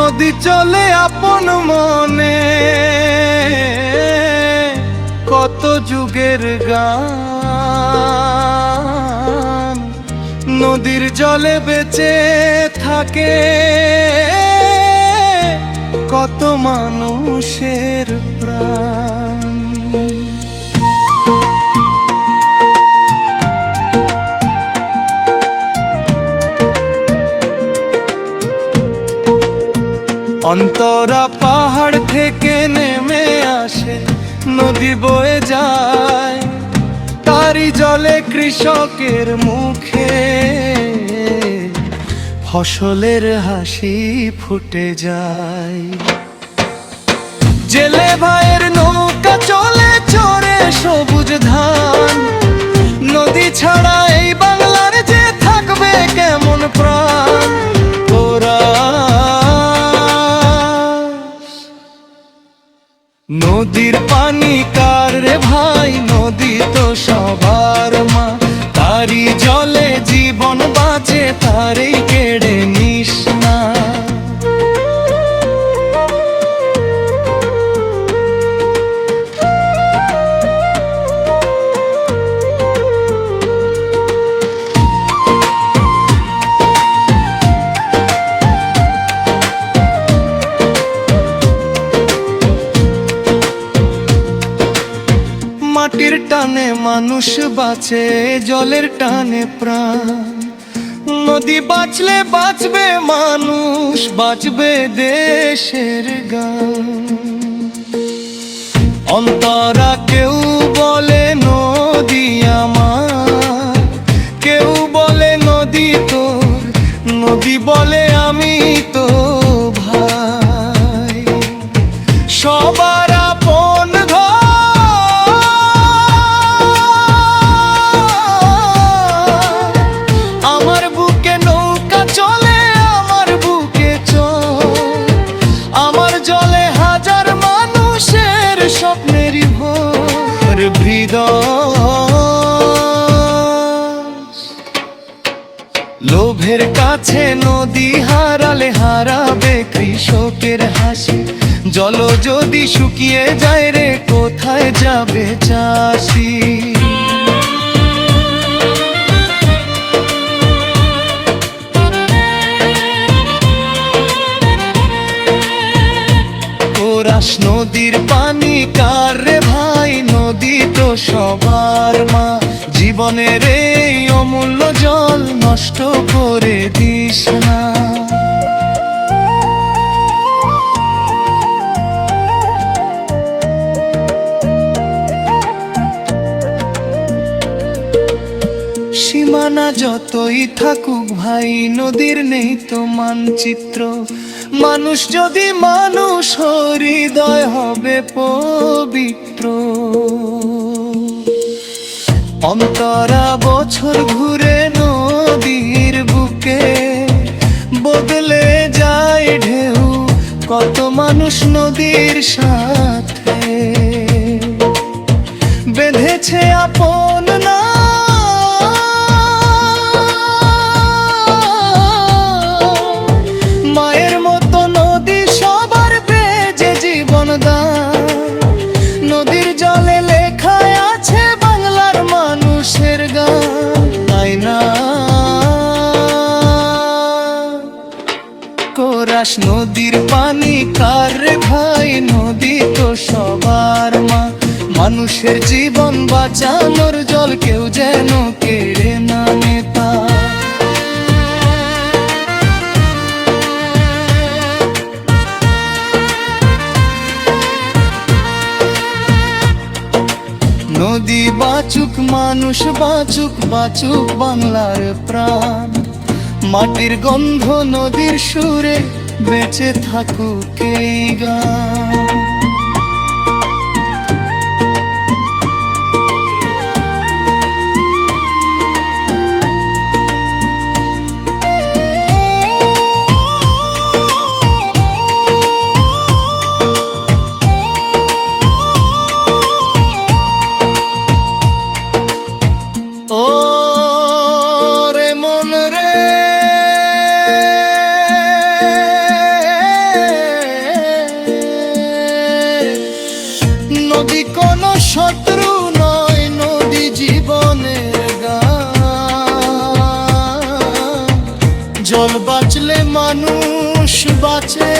নদী চলে আপন মনে, কত যুগের গান নদীর জলে বেঁচে থাকে কত মানুষের প্রাণ। অন্তরা পাহাড় থেকে নেমে আসে, নদী বয়ে যায়, তারই জলে কৃষকের মুখে ফসলের হাসি ফুটে যায়। জেলে ভাইয়ের নৌকা চলে চড়ে সবুজ ধান, নদী ছাড়া এই বাংলার যে থাকবে কেমন প্রাণ। তোরা নদীর পানি কার রে ভাই, নদী তো সবার মা, তারই জলে জীবন বাঁচে, তারই কেড়ে নিস না। মাটির টানে মানুষ বাঁচে, জলের টানে প্রাণ। নদী বাঁচলে বাঁচবে মানুষ, বাঁচবে দেশের গান। অন্তরা কেউ বলে নদী আমার, কেউ বলে নদী তোর, নদী বলে আমি তো ভাই। সবার আপন স্বপ্নেরই ভোর হৃদয়। লোভের কাছে নদী হারালে হারাবে কৃষকের হাসি, জল যদি শুকিয়ে যায় রে কোথায় যাবে চাষি। নদীর পানি কার রে ভাই, নদী তো সবার মা, জীবনের এই অমূল্য জল নষ্ট করে দিস না। সীমানা যতই থাকুক ভাই, নদীর নেই তো মানচিত্র। মানুষ যদি মানুষ, হৃদয় হবে পবিত্র। অন্তরা বছর ঘুরে নদীর বুকে, বদলে যায় ঢেউ, কত মানুষ নদীর সাথে বেঁধেছে আপন না। নদীর জলে লেখায় আছে বাংলার মানুষের গান, তাই না কোরাস নদীর পানি কার রে ভাই, নদী তো সবার মা, মানুষের জীবন বাঁচানোর জল কেউ যেন কেড়ে না নেতা। নদী বাঁচুক, মানুষ বাঁচুক, বাঁচুক বাংলার প্রাণ। মাটির গন্ধ নদীর সুরে বেঁচে থাকুক এই গান। জল বাঁচলে মানুষ বাঁচে।